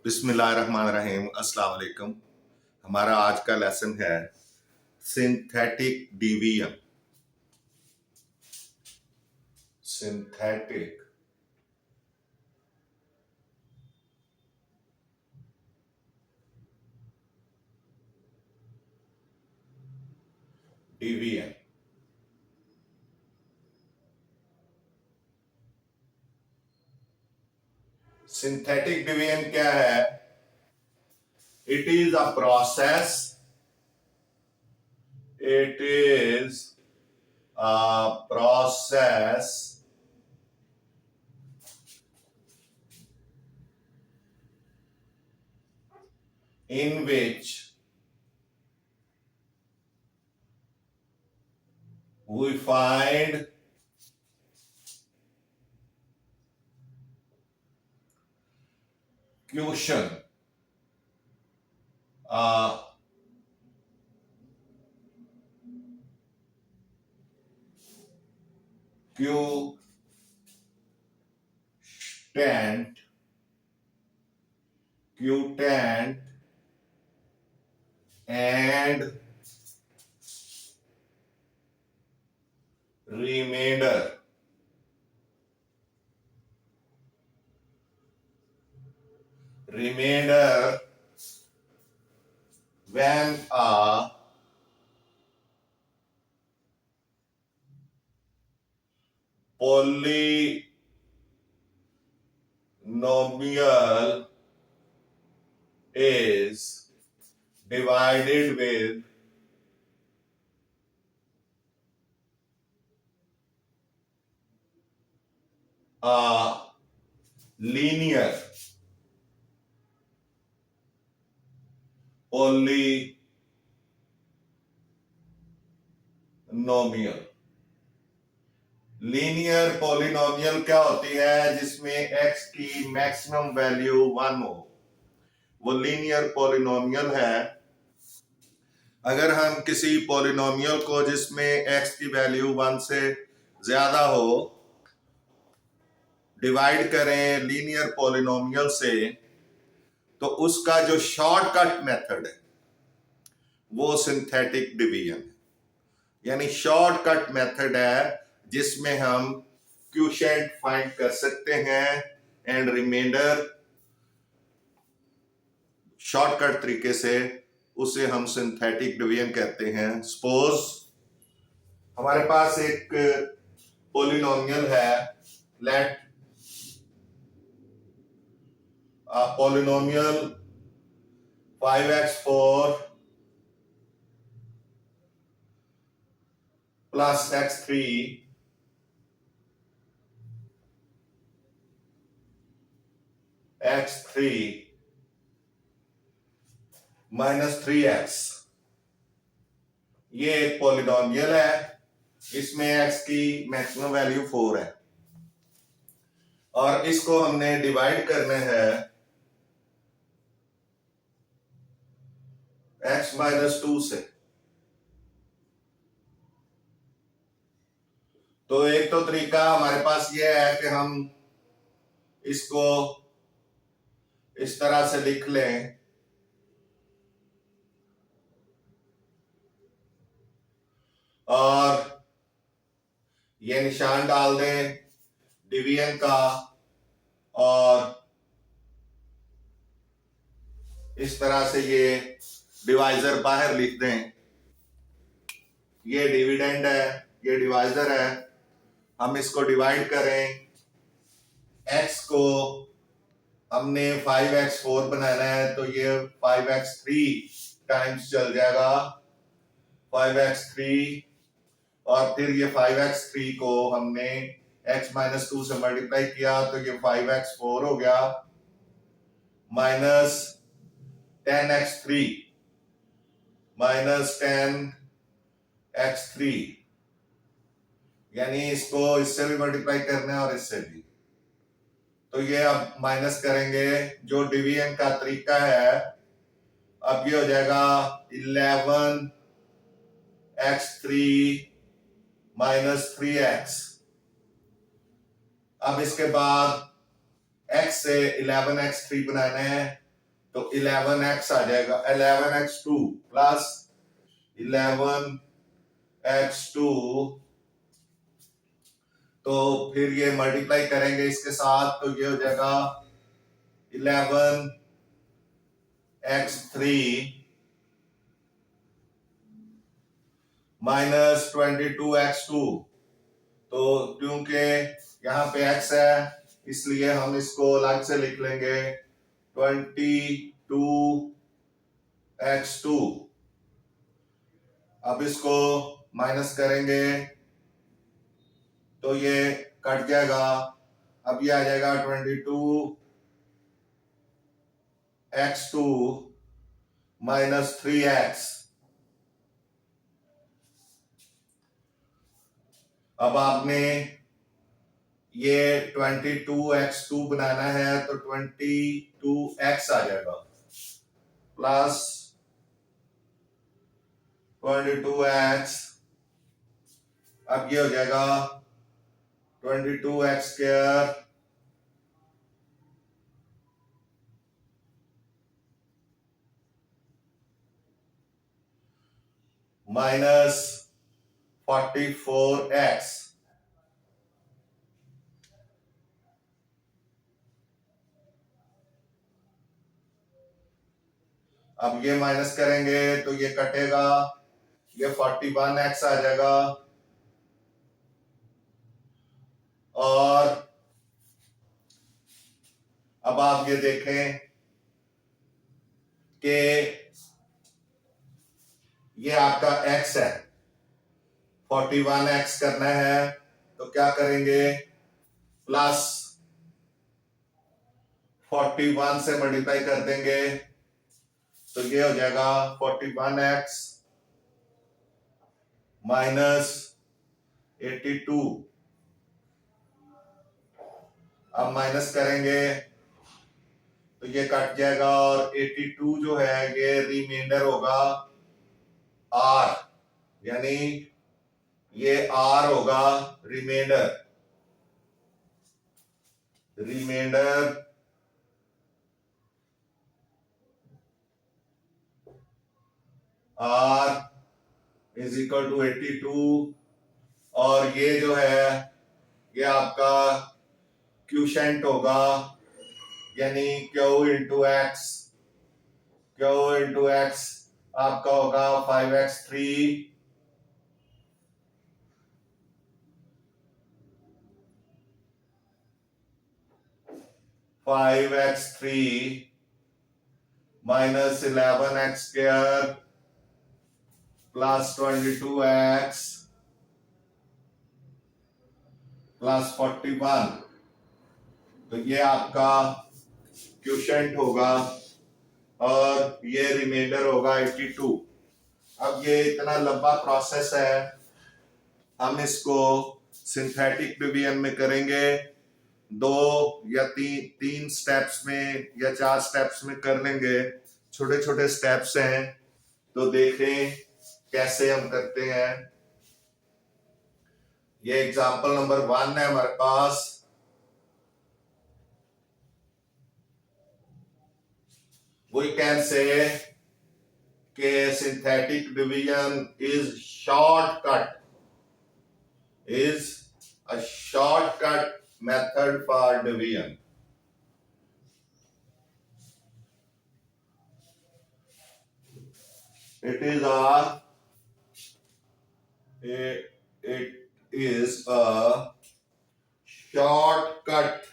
बिस्मिल्लाहिर्रहमानिर्रहीम, अस्सलाम वालेकुम। हमारा आज का लेसन है synthetic division. Synthetic division. Synthetic division क्या है? It is a process, it is a process in which we find quotient, quotient, quotient and remainder. Remainder when a polynomial is divided with a linear polynomial। Linear polynomial क्या होती है? जिसमें x की maximum value 1 हो, वो linear polynomial है। अगर हम किसी पॉलिनोमियल को जिसमें x की वैल्यू 1 से ज्यादा हो डिवाइड करें लीनियर पॉलिनोमियल से, तो उसका जो शॉर्टकट मेथड है वो सिंथेटिक डिवीजन है। यानी शॉर्टकट मेथड है जिसमें हम क्वोशिएंट फाइंड कर सकते हैं एंड रिमाइंडर शॉर्टकट तरीके से, उसे हम सिंथेटिक डिवीजन कहते हैं। सपोज हमारे पास एक पॉलिनोमियल है, late polynomial 5x4 plus x3 x3 minus 3x। ये एक पॉलिनोमियल है, इसमें x की मैक्सिमम वैल्यू 4 है और इसको हमने डिवाइड करना है x माइनस 2 से। तो एक तो तरीका हमारे पास ये है कि हम इसको इस तरह से लिख लें और ये निशान डाल दें डिवीजन का और इस तरह से ये डिवाइजर बाहर लिख दें। ये डिविडेंड है, ये डिवाइजर है। हम इसको डिवाइड करें, x को हमने 5x4 बनाना है तो ये 5x3 टाइम्स चल जाएगा 5x3 और फिर ये 5x3 को हमने x माइनस 2 से मल्टीप्लाई किया तो ये 5x4 हो गया माइनस 10x3 माइनस 10x3, यानी इसको इससे भी मल्टीप्लाई करना है और इससे भी। तो ये अब माइनस करेंगे, जो डिवीजन का तरीका है, अब ये हो जाएगा 11x3 माइनस 3x। अब इसके बाद x से 11x3 बनाना है तो 11x आ जाएगा, 11x2 प्लस 11x2, तो फिर ये मल्टीप्लाई करेंगे इसके साथ, तो ये हो जाएगा 11x3 माइनस 22x2। तो क्योंकि यहाँ पे x है इसलिए हम इसको अलग से लिख लेंगे 22x2। अब इसको माइनस करेंगे तो ये कट जाएगा, अब ये आ जाएगा 22x2 माइनस 3x। अब आपने ये 22x2 बनाना है तो 22x आ जाएगा प्लस 22x, अब ये हो जाएगा 22x स्क्वायर माइनस 44x। अब ये माइनस करेंगे तो ये कटेगा, ये 41x आ जाएगा और अब आप ये देखें कि ये आपका x है, 41x करना है तो क्या करेंगे, प्लस 41 से मल्टीप्लाई कर देंगे तो ये हो जाएगा 41x माइनस 82। अब माइनस करेंगे तो ये कट जाएगा और 82 जो है ये रिमाइंडर होगा r, यानी ये r होगा remainder r is equal to 82 और ये जो है ये आपका क्यूशेंट होगा, यानी Q इंटू एक्स, आपका होगा 5x3 minus 11x square plus 22x plus 41, तो ये आपका क्यूशेंट होगा और ये रिमाइंडर होगा 82। अब ये इतना लंबा प्रोसेस है, हम इसको सिंथेटिक डिवीजन में करेंगे, 2 या 3 स्टेप्स में या 4 स्टेप्स में कर लेंगे, छोटे छोटे स्टेप्स हैं तो देखें कैसे हम करते हैं। ये एग्जांपल नंबर 1 है हमारे पास। We can say कि synthetic division is a shortcut method for division. It is a shortcut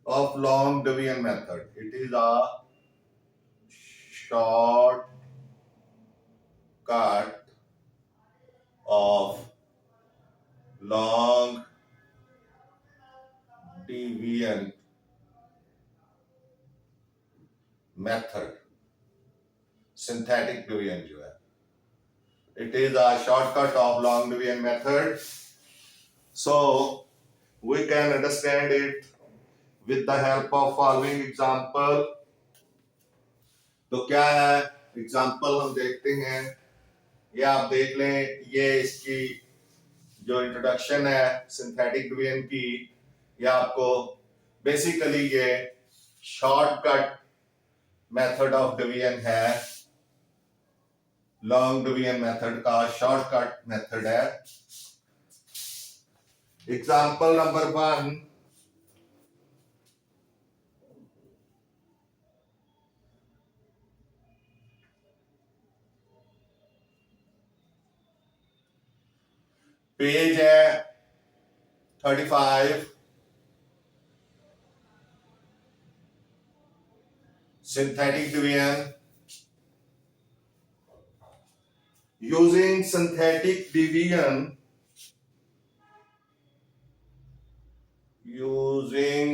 of long division method. It is a shortcut of long division method. Synthetic division जो है, it is a shortcut of long division method. So we can understand it with the help of following example. तो क्या है example हम देखते हैं, ये आप देख लें, ये इसकी जो इंट्रोडक्शन है सिंथेटिक डिवीजन की, ये आपको बेसिकली ये शॉर्टकट मेथड ऑफ डिवीजन है, लॉन्ग डिवीजन मेथड का शॉर्टकट मेथड है। एग्जाम्पल नंबर 1, पेज है 35, synthetic division. Using synthetic division, using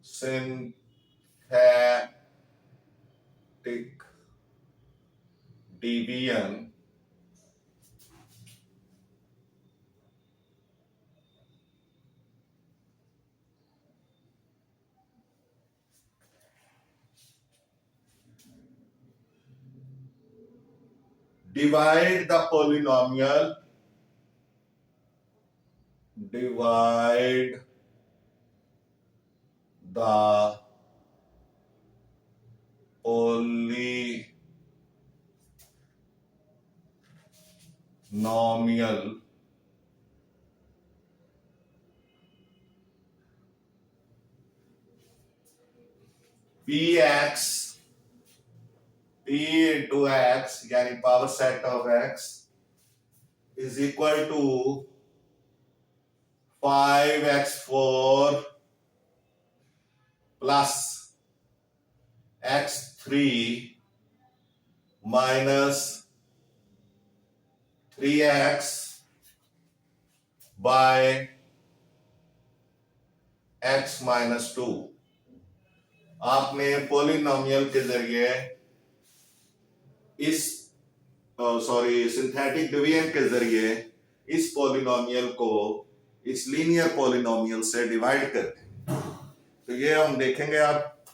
synthetic division, divide the polynomial, divide the polynomial px, p into x यानी power set of x is equal to 5x4 plus x3 minus 3x by x minus 2। आपने polynomial के जरिए इस synthetic division के जरिए इस polynomial को इस लीनियर पॉलिनोमियल से डिवाइड करते, तो ये हम देखेंगे। आप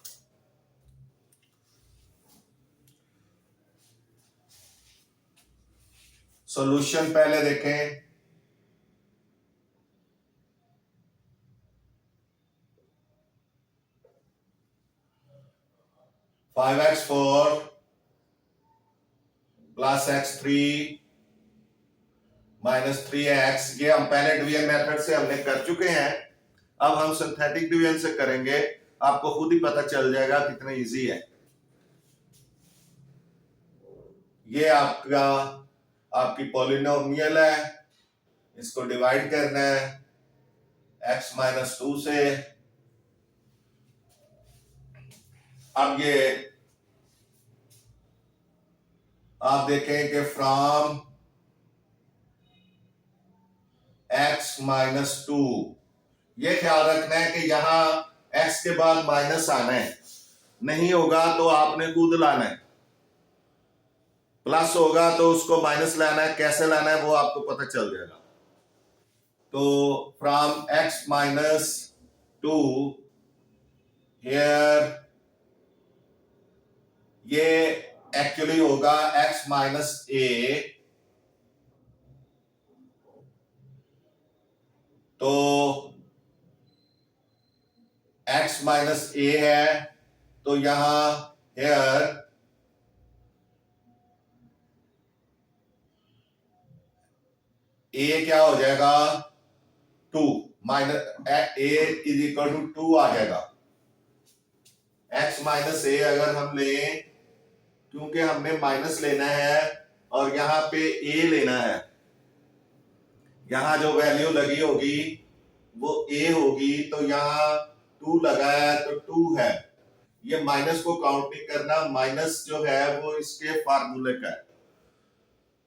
सॉल्यूशन पहले देखें। Five x four plus x3 minus 3x, ये हम पहले डिवीजन मेथड से हमने कर चुके हैं। अब हम सिंथेटिक डिवीजन से करेंगे, आपको खुद ही पता चल जाएगा कितना इजी है। ये आपकी पॉलिनोमियल है, इसको डिवाइड करना है x माइनस 2 से। अब ये आप देखें कि फ्रॉम x माइनस 2, ये ख्याल रखना है कि यहां x के बाद माइनस आना है, नहीं होगा तो आपने खुद लाना है। प्लस होगा तो उसको माइनस लाना है, कैसे लाना है वो आपको पता चल जाएगा। तो फ्रॉम x माइनस 2 हियर, ये एक्चुअली होगा x माइनस a, तो x माइनस a है, तो यहां हेयर a क्या हो जाएगा 2, minus a is equal to 2 आ जाएगा। x माइनस a अगर हम लें, क्योंकि हमने माइनस लेना है और यहाँ पे a लेना है, यहां जो वैल्यू लगी होगी वो a होगी, तो यहाँ 2 लगा है तो 2 है। ये माइनस को काउंट नहीं करना, माइनस जो है वो इसके फार्मूले का है।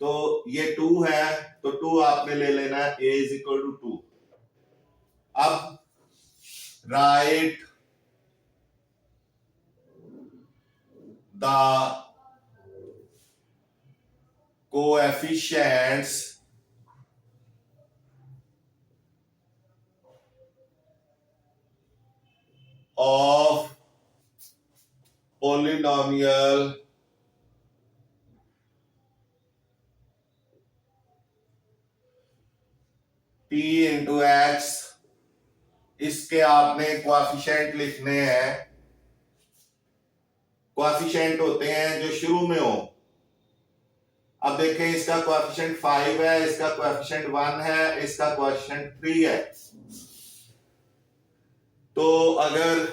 तो ये 2 है, तो 2 आपने ले लेना है, a इज इक्वल टू 2। अब write the coefficients of polynomial p into x इसके आपने कोएफिशिएंट लिखने हैं। कोएफिशिएंट होते हैं जो शुरू में हो। अब देखें, इसका कोएफिशिएंट 5 है, इसका कोएफिशिएंट 1 है, इसका कोएफिशिएंट 3 है। तो अगर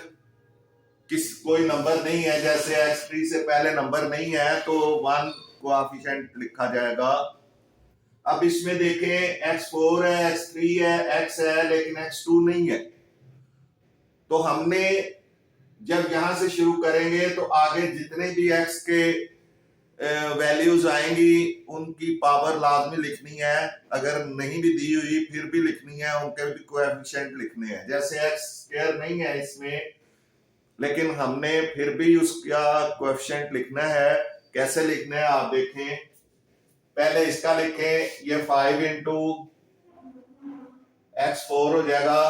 कोई नंबर नहीं है, जैसे x3 से पहले नंबर नहीं है, तो 1 कोएफिशिएंट लिखा जाएगा। अब इसमें देखें, x4 है, x3 है, x है, लेकिन x2 नहीं है। तो हमने जब यहां से शुरू करेंगे तो आगे जितने भी x के वैल्यूज आएंगी उनकी पावर लाजमी लिखनी है। अगर नहीं भी दी हुई फिर भी लिखनी है, उनके भी कोएफिशिएंट लिखने हैं। जैसे x² नहीं है इसमें, लेकिन हमने फिर भी उसका कोएफिशिएंट लिखना है। कैसे लिखना है आप देखें। पहले इसका लिखें, ये 5 इंटू x4 हो जाएगा,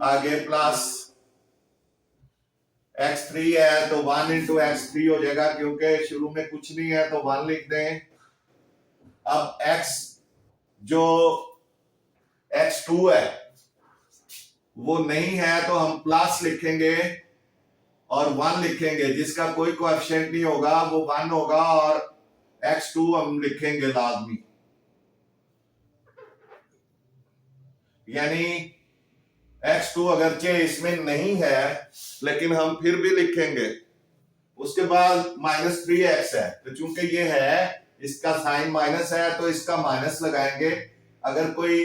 आगे प्लस x3 है तो 1 इंटू x3 हो जाएगा, क्योंकि शुरू में कुछ नहीं है तो 1 लिख दें। अब x जो x2 है वो नहीं है तो हम प्लस लिखेंगे और 1 लिखेंगे। जिसका कोई कोएफिशिएंट नहीं होगा वो 1 होगा, और x2 हम लिखेंगे लाजमी। यानी x2 अगरचे इसमें नहीं है लेकिन हम फिर भी लिखेंगे। उसके बाद -3x है, तो चूंकि ये है, इसका साइन माइनस है तो इसका माइनस लगाएंगे। अगर कोई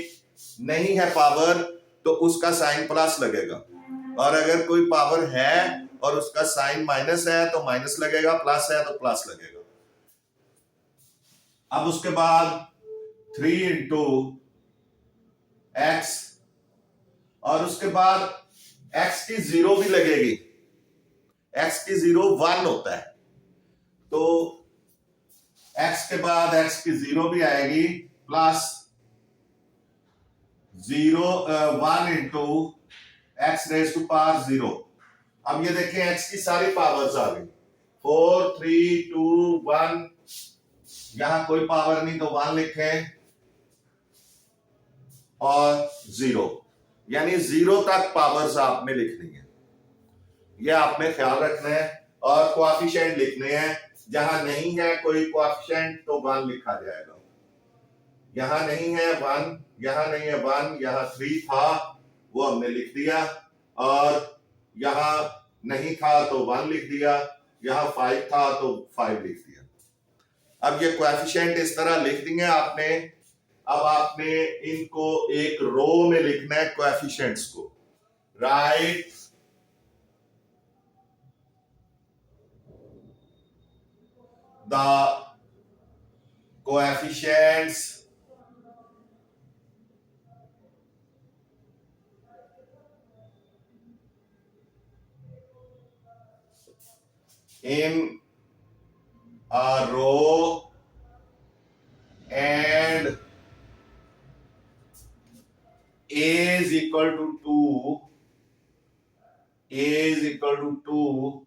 नहीं है पावर तो उसका साइन प्लस लगेगा, और अगर कोई पावर है और उसका साइन माइनस है तो माइनस लगेगा, प्लस है तो प्लस लगेगा। अब उसके बाद 3 इंटू x, और उसके बाद x की 0 भी लगेगी। x की 0 1 होता है, तो x के बाद x की 0 भी आएगी, plus 1 into x raise to power 0। अब ये देखें, x की सारी पावर्स आ गई, 4 3 2 1। यहां कोई पावर नहीं तो 1 लिखें और 0, यानी 0 तक पावर्स आपने लिखनी है। ये आपने ख्याल रखना है। और कोएफिशिएंट लिखने हैं। जहां नहीं है कोई कोएफिशिएंट तो 1 लिखा जाएगा। यहां नहीं है 1, यहां नहीं है 1, यहां 3 था वो हमने लिख दिया, और यहां नहीं था तो 1 लिख दिया, यहां 5 था तो 5 लिख दिया। अब ये कोएफिशिएंट इस तरह लिख दिए आपने। अब आपने इनको एक रो में लिखना है, कोएफिशिएंट्स को। Right the coefficients in a row and a is equal to 2, a is equal to 2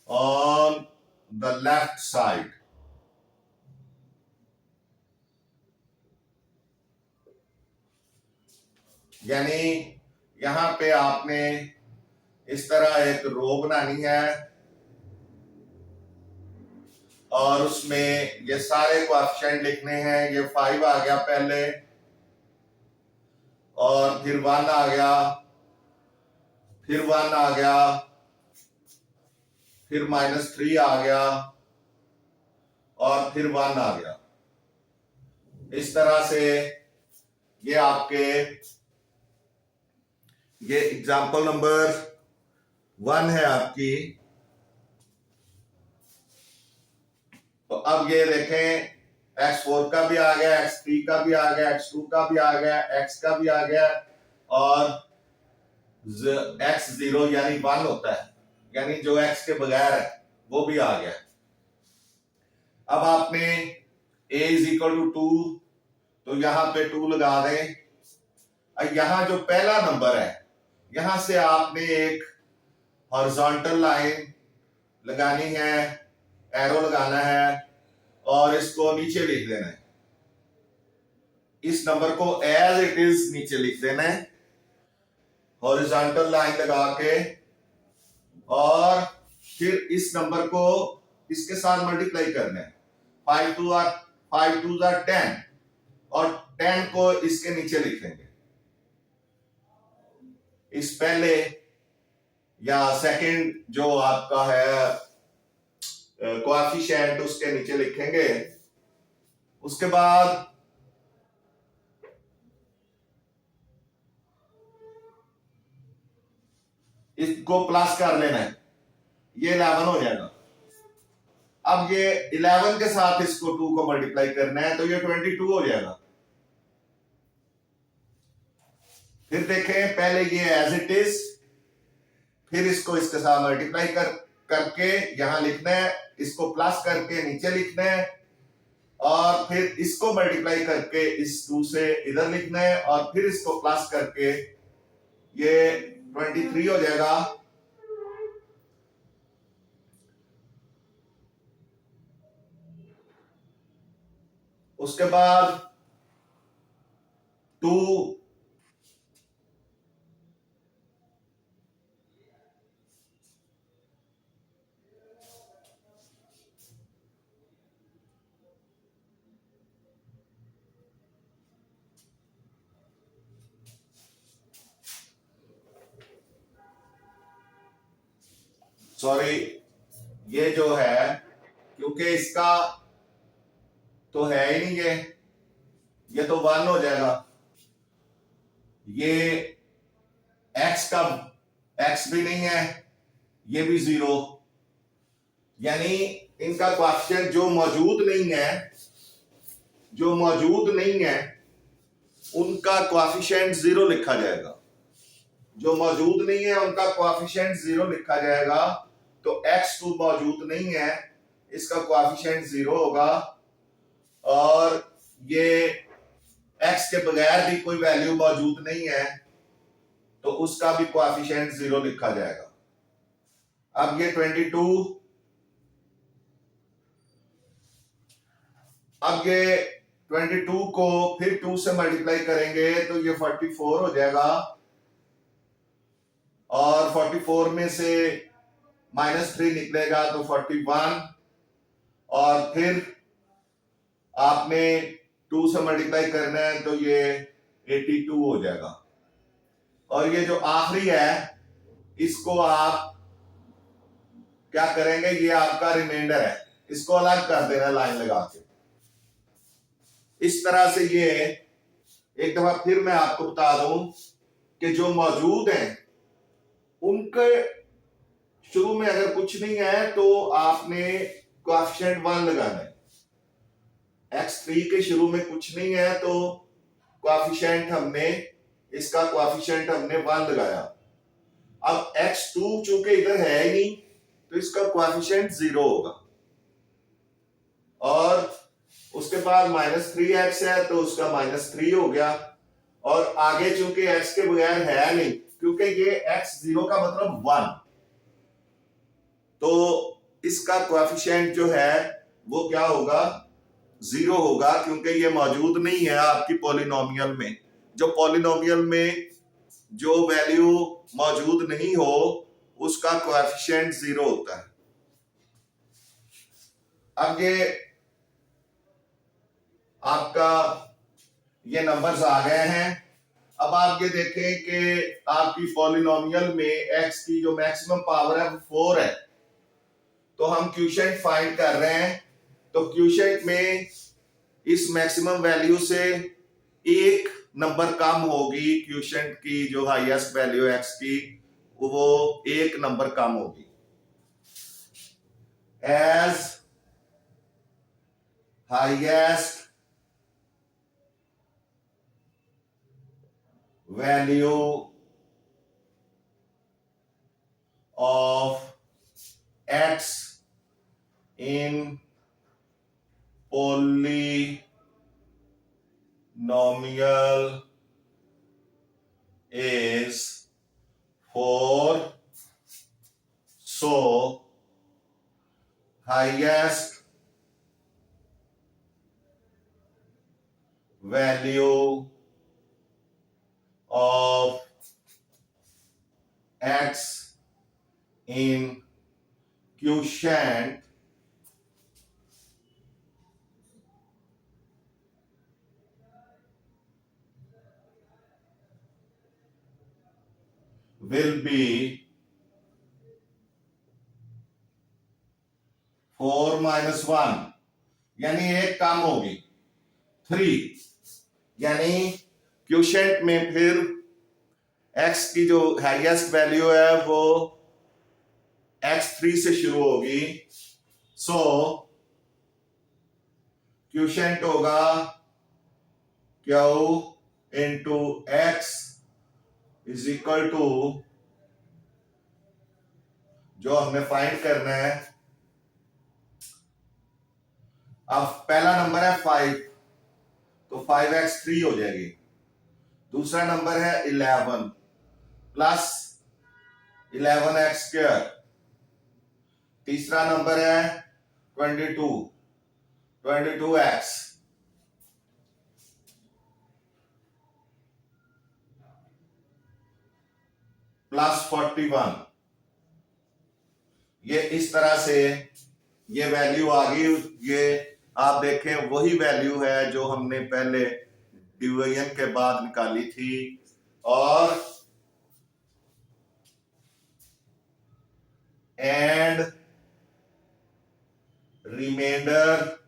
on the left side. यानी यहां पे आपने इस तरह एक रो बनानी है और उसमें ये सारे कोएफिशिएंट लिखने हैं। ये 5 आ गया पहले, और फिर 1 आ गया, फिर 1 आ गया, फिर -3 आ गया, और फिर 1 आ गया। इस तरह से ये आपके, ये एग्जाम्पल नंबर 1 है आपकी। तो अब ये देखें, x4 का भी आ गया, x3 का भी आ गया, x2 का भी आ गया, x का भी आ गया, और x0 यानी 1 होता है, यानी जो x के बगैर है वो भी आ गया। अब आपने a इज इक्वल टू 2, तो यहां पे 2 लगा दें। यहां जो पहला नंबर है यहां से आपने एक हॉरिजॉन्टल लाइन लगानी है, एरो लगाना है, और इसको नीचे लिख देना है। इस नंबर को एज इट इज नीचे लिख देना है हॉरिजॉन्टल लाइन लगा के, और फिर इस नंबर को इसके साथ मल्टीप्लाई करना है। 5 2 10 और 10 को इसके नीचे लिखेंगे। इस पहले या सेकंड जो आपका है कोएफिशिएंट उसके नीचे लिखेंगे। उसके बाद इसको प्लस कर लेना है, ये 11 हो जाएगा। अब ये 11 के साथ इसको 2 को मल्टीप्लाई करना है तो ये 22 हो जाएगा। फिर देखें, पहले ये एज इट इज, फिर इसको इसके साथ मल्टीप्लाई करके यहां लिखना है, इसको प्लस करके नीचे लिखना है, और फिर इसको मल्टीप्लाई करके इस 2 से इधर लिखना है, और फिर इसको प्लस करके ये 23 हो जाएगा। उसके बाद 2 सॉरी, ये जो है क्योंकि इसका तो है ही नहीं, ये तो 1 हो जाएगा। ये x का x भी नहीं है, ये भी 0, यानी इनका कोएफिशिएंट जो मौजूद नहीं है उनका कोएफिशिएंट 0 लिखा जाएगा। जो मौजूद नहीं है उनका कोएफिशिएंट 0 लिखा जाएगा। तो x2 मौजूद नहीं है, इसका कोएफिशिएंट 0 होगा, और ये x के बगैर भी कोई वैल्यू मौजूद नहीं है तो उसका भी कोएफिशिएंट 0 लिखा जाएगा। अब ये 22, अब ये 22 को फिर 2 से मल्टीप्लाई करेंगे तो ये 44 हो जाएगा, और 44 में से -3 निकलेगा तो 41, और फिर आपने 2 से मल्टीप्लाई करना है तो ये 82 हो जाएगा। और ये जो आखिरी है इसको आप क्या करेंगे, ये आपका रिमाइंडर है, इसको अलग कर देना लाइन लगा के। इस तरह से ये एक दफा फिर मैं आपको बता दूं कि जो मौजूद हैं उनके शुरू में अगर कुछ नहीं है तो आपने कोएफिशिएंट 1 लगाना है। x3 के शुरू में कुछ नहीं है तो कोएफिशिएंट हमने 1 लगाया। अब x2 चूंकि इधर है ही नहीं तो इसका कोएफिशिएंट 0 होगा, और उसके बाद -3x है तो उसका -3 हो गया, और आगे चूंकि x के बगैर है नहीं क्योंकि ये x0 का मतलब 1, तो इसका कोएफिशिएंट जो है वो क्या होगा, 0 होगा, क्योंकि ये मौजूद नहीं है आपकी पॉलिनोमियल में। जो पॉलिनोमियल में जो वैल्यू मौजूद नहीं हो उसका कोएफिशिएंट 0 होता है। अब ये आपका ये नंबर्स आ गए हैं। अब आप ये देखें कि आपकी पॉलिनोमियल में x की जो मैक्सिमम पावर है वो 4 है, तो हम क्वोशिएंट फाइंड कर रहे हैं। तो क्वोशिएंट में इस मैक्सिमम वैल्यू से एक नंबर कम होगी, क्वोशिएंट की जो हाईएस्ट वैल्यू है x की वो एक नंबर कम होगी। As highest value of x in polynomial is 4, so highest value of x in quotient will be 4 - 1, यानी एक कम होगी 3, यानी क्वोशिएंट में फिर x की जो हाईएस्ट वैल्यू है वो x3 से शुरू होगी। सो क्वोशिएंट होगा q into x is equal to, जो हमें फाइंड करना है, अब पहला नंबर है 5, तो 5x3 हो जाएगी। दूसरा नंबर है 11 प्लस 11x²। तीसरा नंबर है 22x प्लस 41। ये इस तरह से ये वैल्यू आ गई। ये आप देखें वही वैल्यू है जो हमने पहले डिवीजन के बाद निकाली थी, और and remainder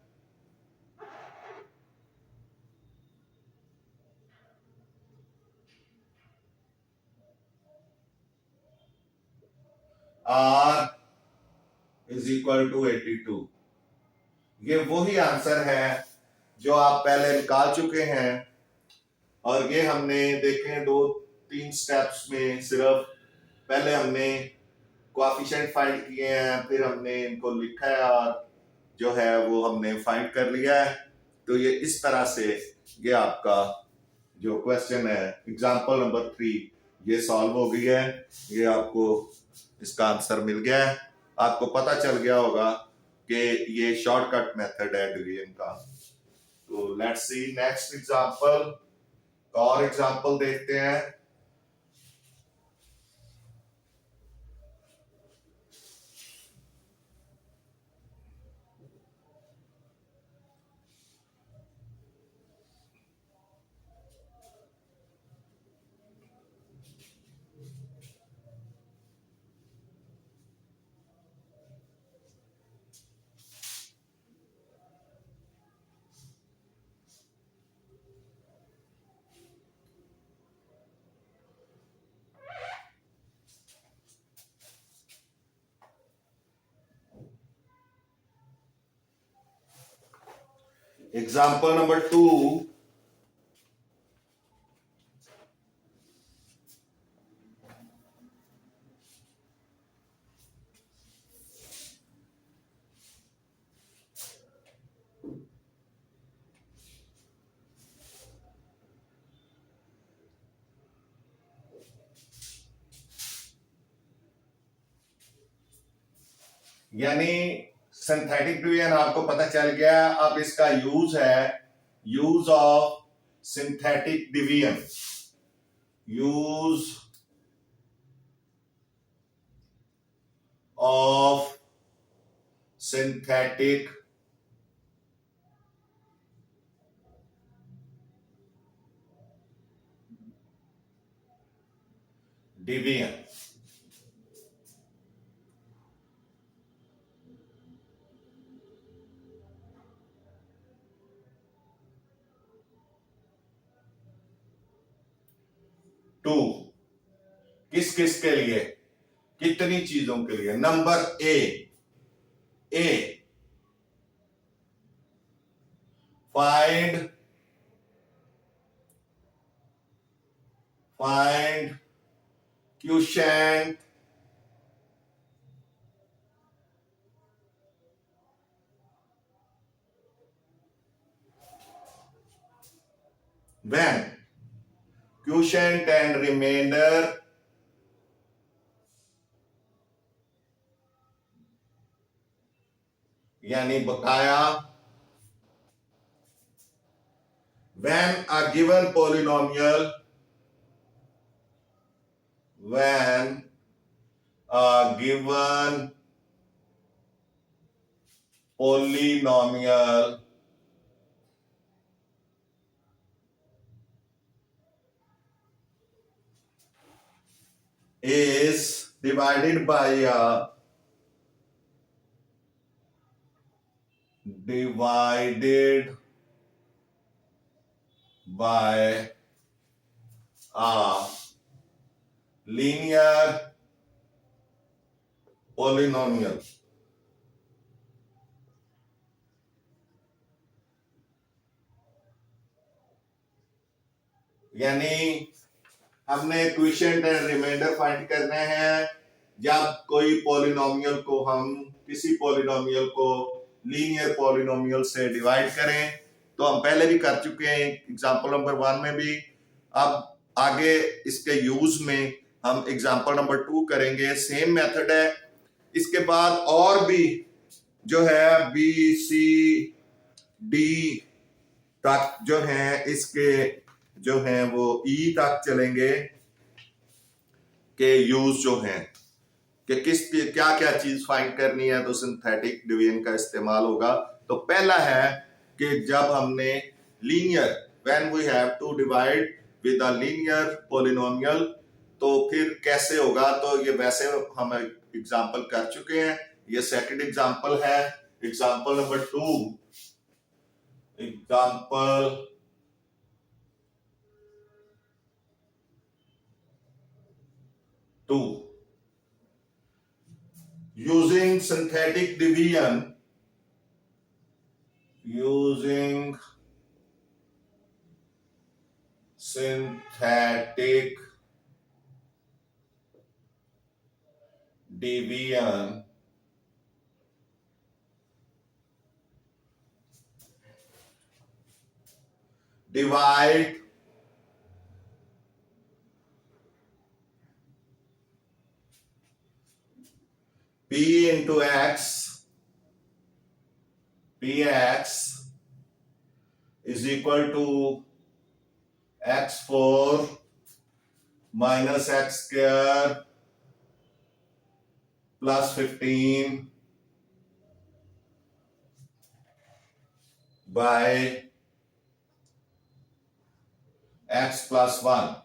r is equal to 82। ये वही आंसर है जो आप पहले निकाल चुके हैं, और ये हमने देखें 2-3 स्टेप्स में सिर्फ पहले हमने कोएफिशिएंट फाइंड किए हैं, फिर हमने इनको लिखा है और जो है वो हमने फाइंड कर लिया है। तो ये इस तरह से ये आपका जो क्वेश्चन है एग्जांपल नंबर 3 ये सॉल्व हो गई है। ये आपको इसका आंसर मिल गया है, आपको पता चल गया होगा कि ये शॉर्टकट मेथड है डिवीजन का। तो लेट्स सी नेक्स्ट एग्जांपल, और एग्जांपल देखते हैं। एग्जांपल नंबर 2, यानी सिंथेटिक डिवीजन आपको पता चल गया। अब इसका यूज है, use of synthetic division, use of synthetic division. टू किस किस के लिए, कितनी चीजों के लिए? Number A find quotient when quotient and remainder यानी बकाया when a given polynomial is divided by a linear polynomial, यानी हमने क्विशेंट एंड रिमाइंडर फाइंड करने हैं जब कोई पॉलिनोमियल को हम किसी पॉलिनोमियल को लीनियर पॉलिनोमियल से डिवाइड करें। तो हम पहले भी कर चुके हैं एग्जांपल नंबर 1 में भी। अब आगे इसके यूज में हम एग्जांपल नंबर 2 करेंगे। सेम मेथड है। इसके बाद और भी जो है बी सी डी तक जो है इसके जो है वो ई तक चलेंगे के यूज जो है कि क्या क्या चीज फाइंड करनी है, तो सिंथेटिक डिवीजन का इस्तेमाल होगा। तो पहला है कि जब हमने linear when we have to divide with a linear polynomial, तो फिर कैसे होगा। तो ये वैसे हम एग्जांपल कर चुके हैं। ये सेकंड एग्जांपल है। Example number 2, example 2, using synthetic division, divide p into x, px is equal to x4 minus x square plus 15 by x plus 1।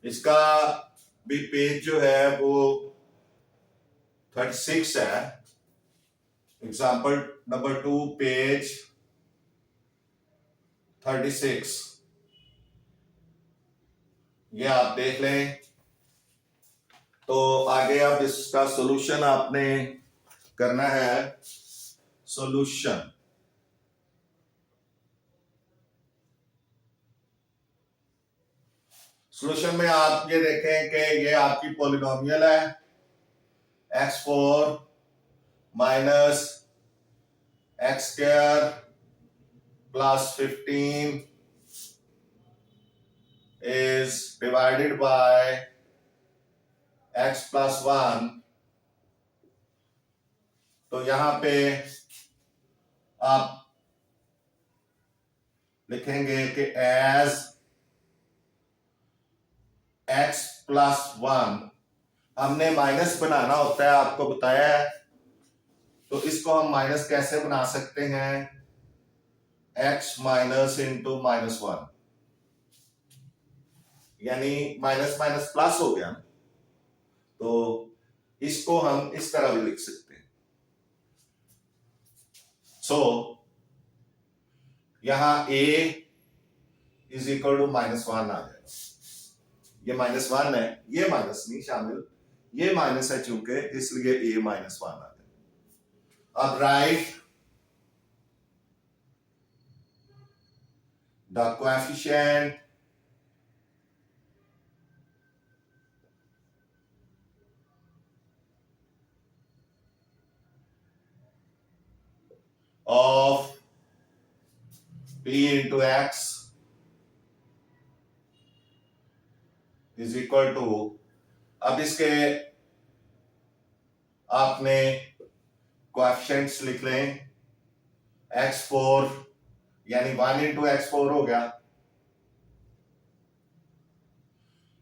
इसका भी पेज जो है वो 36 है। एग्जाम्पल नंबर 2 पेज 36, ये आप देख लें। तो आगे अब इसका सॉल्यूशन आपने करना है। सॉल्यूशन में आप ये देखें कि ये आपकी पॉलिनोमियल है x4 minus x square plus 15 is divided by x plus 1। तो यहां पे आप लिखेंगे कि एज x प्लस 1, हमने माइनस बनाना होता है, आपको बताया है। तो इसको हम माइनस कैसे बना सकते हैं, x माइनस इंटू -1, यानी माइनस माइनस प्लस हो गया। तो इसको हम इस तरह भी लिख सकते हैं। सो यहां a इज इक्वल टू -1 आ जाएगा। ये -1 है, ये माइनस नहीं शामिल, ये माइनस है चूंकि, इसलिए a -1 आ जाएगा। अब write the coefficient of p into x is equal to, अब इसके आपने कोएफिशिएंट्स लिख लें। x4 यानी 1 इंटू x4 हो गया।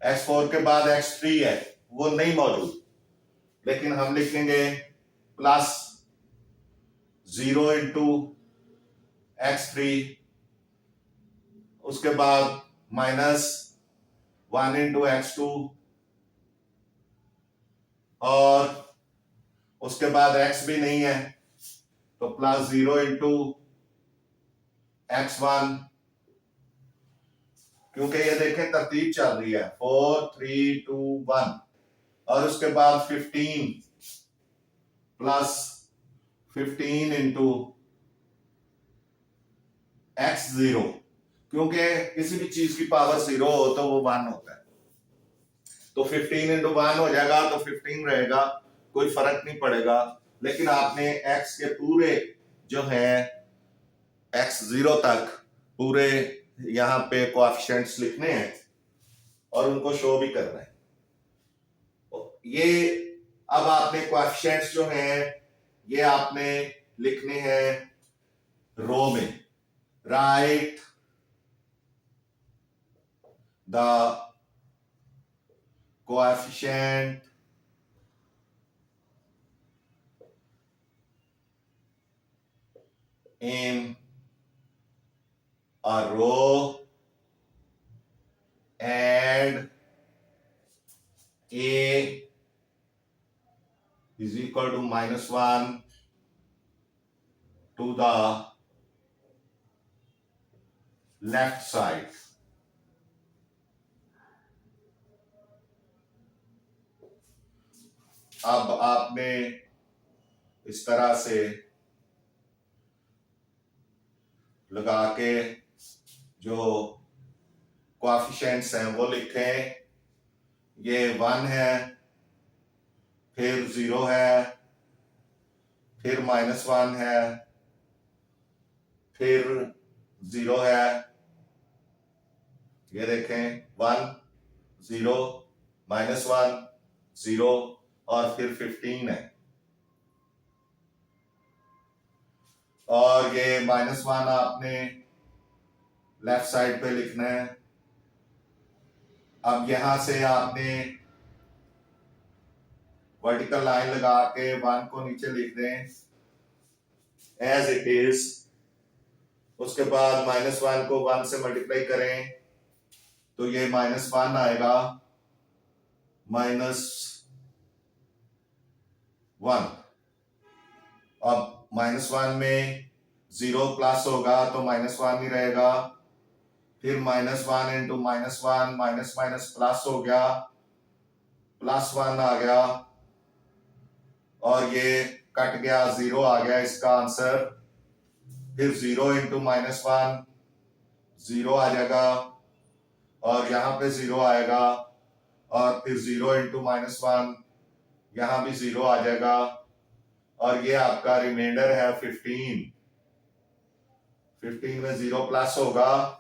x4 के बाद x3 है, वो नहीं मौजूद, लेकिन हम लिखेंगे प्लस 0 इंटू x3, उसके बाद माइनस 1 इंटू x2, और उसके बाद x भी नहीं है तो प्लस 0 इंटू x1, क्योंकि ये देखें तरतीब चल रही है 4 3 2 1, और उसके बाद 15 प्लस 15 इंटू x0, क्योंकि किसी भी चीज की पावर 0 हो तो वो 1 होता है, तो 15 इंटू 1 हो जाएगा, तो 15 रहेगा, कोई फर्क नहीं पड़ेगा। लेकिन आपने x के पूरे जो है x0 तक पूरे यहां पे कोएफिशिएंट्स लिखने हैं और उनको शो भी करना है। ये अब आपने कोएफिशिएंट्स जो हैं ये आपने लिखने हैं रो में। Right the coefficient in a row and a is equal to -1 to the left side। अब आपने इस तरह से लगा के जो कोएफिशिएंट्स हैं वो लिखें। ये 1 है, फिर 0 है, फिर -1 है, फिर 0 है, ये देखें 1 0 -1 0 और फिर 15 है, और ये -1 आपने लेफ्ट साइड पे लिखना है। अब यहां से आपने वर्टिकल लाइन लगा के 1 को नीचे लिख दें एज इट इज, उसके बाद -1 को 1 से मल्टीप्लाई करें तो ये -1 आएगा, -1। अब -1 में 0 प्लस होगा तो -1 ही रहेगा, फिर -1 इंटू -1 माइनस माइनस प्लस हो गया, +1 आ गया, और ये कट गया, 0 आ गया इसका आंसर। फिर 0 इंटू -1 0 आ जाएगा, और यहां पे 0 आएगा, और फिर 0 इंटू -1 यहां भी 0 आ जाएगा, और ये आपका रिमाइंडर है 15। 15 में 0 प्लस होगा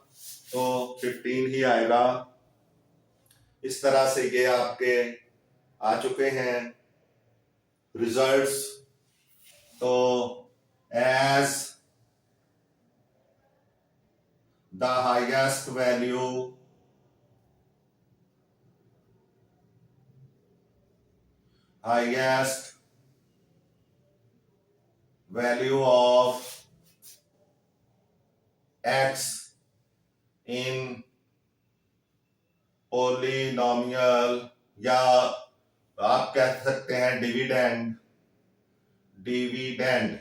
तो 15 ही आएगा। इस तरह से ये आपके आ चुके हैं रिजल्ट्स। तो as the highest value of x in polynomial, या आप कह सकते हैं dividend dividend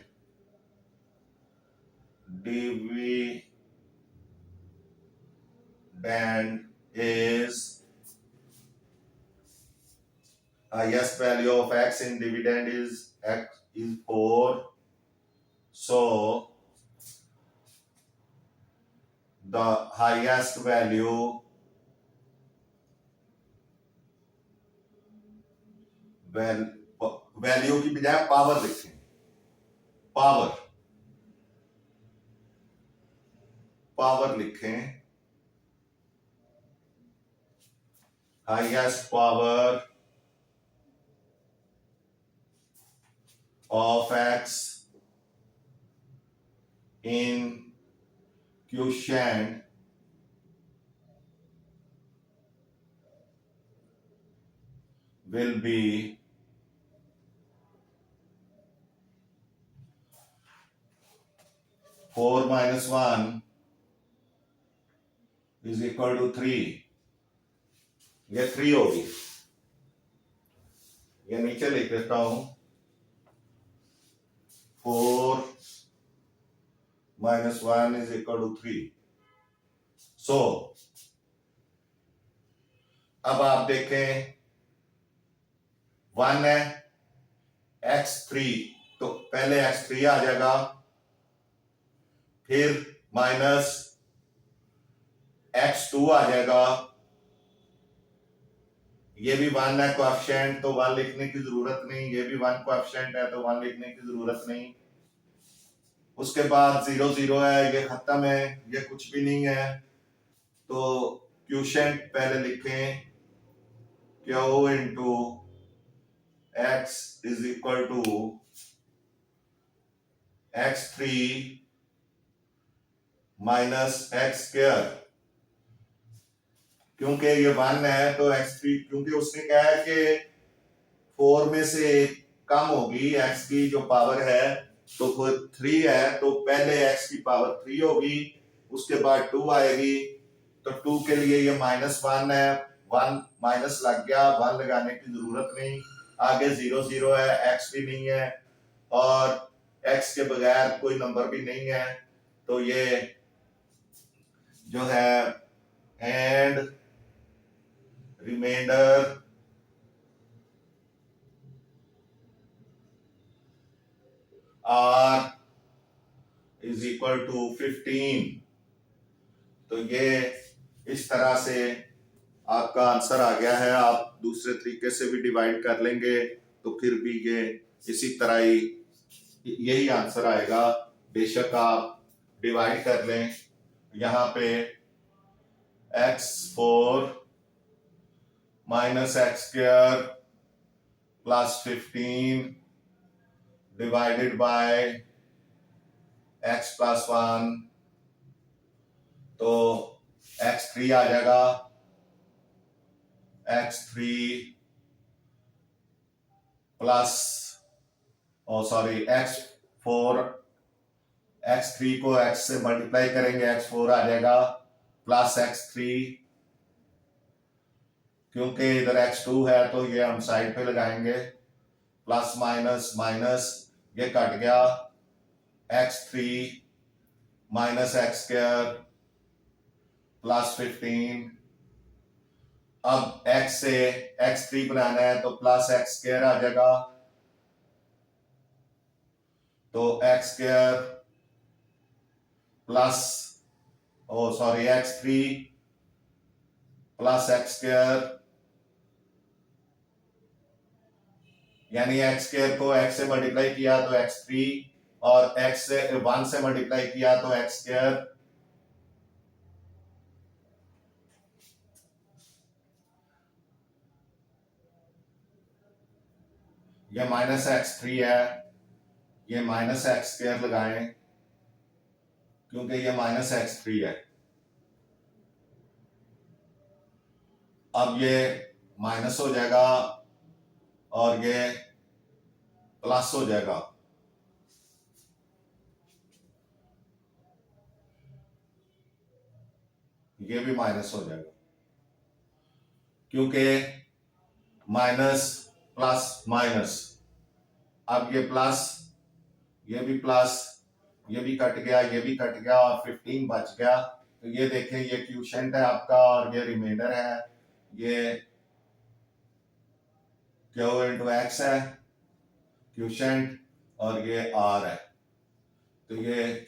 is highest value of x in dividend is x is 4, so the highest value value की बजाय पावर लिखें, पावर लिखें, highest power of x in quotient will be 4 minus 1 is equal to 3। ये 3 होगी, ये नीचे लिख देता हूं, 4 minus 1 is equal to 3। सो अब आप देखें 1 है, x3, तो पहले x3 आ जाएगा, फिर माइनस x2 आ जाएगा, ये भी 1 है कोएफिशिएंट, तो 1 लिखने की जरूरत नहीं, ये भी 1 कोएफिशिएंट है तो 1 लिखने की जरूरत नहीं। उसके बाद 0 0 है, ये खत्म है, ये कुछ भी नहीं है, तो क्वोशिएंट पहले लिखें, Q into x is equal to x3 minus x square. क्योंकि ये 1 है तो x3, क्योंकि उसने कहा है कि 4 में से कम होगी x की जो पावर है, तो फिर 3 है तो पहले x की पावर 3 होगी, उसके बाद 2 आएगी, तो 2 के लिए ये -1 है, 1 माइनस लग गया, 1 लगाने की जरूरत नहीं, आगे 0 0 है, x भी नहीं है और x के बगैर कोई नंबर भी नहीं है, तो ये जो है and remainder r is equal to 15। तो ये इस तरह से आपका आंसर आ गया है। आप दूसरे तरीके से भी डिवाइड कर लेंगे तो फिर भी ये इसी तरह ही यही आंसर आएगा। बेशक आप डिवाइड कर लें, यहाँ पे x4 minus x square plus 15 divided by x plus 1, तो x3 आ जाएगा, x3 प्लस x4, x3 को x से मल्टीप्लाई करेंगे, x4 आ जाएगा प्लस x3, क्योंकि इधर x2 है तो ये हम साइड पे लगाएंगे, प्लस माइनस माइनस ये कट गया, x3 minus x square plus 15। अब x से x3 बनाना है तो प्लस एक्स स्क्वायर आ जाएगा, तो x square plus x3 plus x square, यानी एक्स स्क्वायर को x से मल्टीप्लाई किया तो x3 और x से 1 से मल्टीप्लाई किया तो एक्स स्क्वायर, ये माइनस x3 है, ये माइनस एक्स स्क्वायर लगाएं क्योंकि ये माइनस x3 है। अब ये माइनस हो जाएगा और ये प्लस हो जाएगा, ये भी माइनस हो जाएगा, क्योंकि माइनस प्लस माइनस, अब ये प्लस, ये भी प्लस, ये भी कट गया, ये भी कट गया और 15 बच गया। तो ये देखें, ये क्वोशिएंट है आपका और ये रिमाइंडर है, ये Q इंटू एक्स है क्वोशिएंट और ये R है। तो ये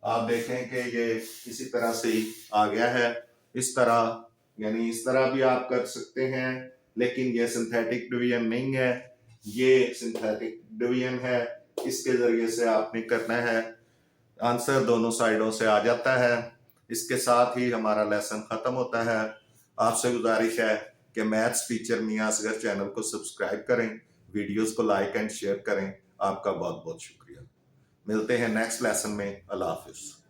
आप देखें कि ये इसी तरह से ही आ गया है, इस तरह, यानी इस तरह भी आप कर सकते हैं, लेकिन ये सिंथेटिक डिवीजन नहीं है, ये सिंथेटिक डिवीजन है, इसके जरिए से आपने करना है, आंसर दोनों साइडों से आ जाता है। इसके साथ ही हमारा लेसन खत्म होता है। आपसे गुजारिश है कि मैथ्स टीचर मियां असगर चैनल को सब्सक्राइब करें, वीडियोस को लाइक एंड शेयर करें। आपका बहुत बहुत शुक्रिया। मिलते हैं नेक्स्ट लेसन में। अल्लाह हाफिज।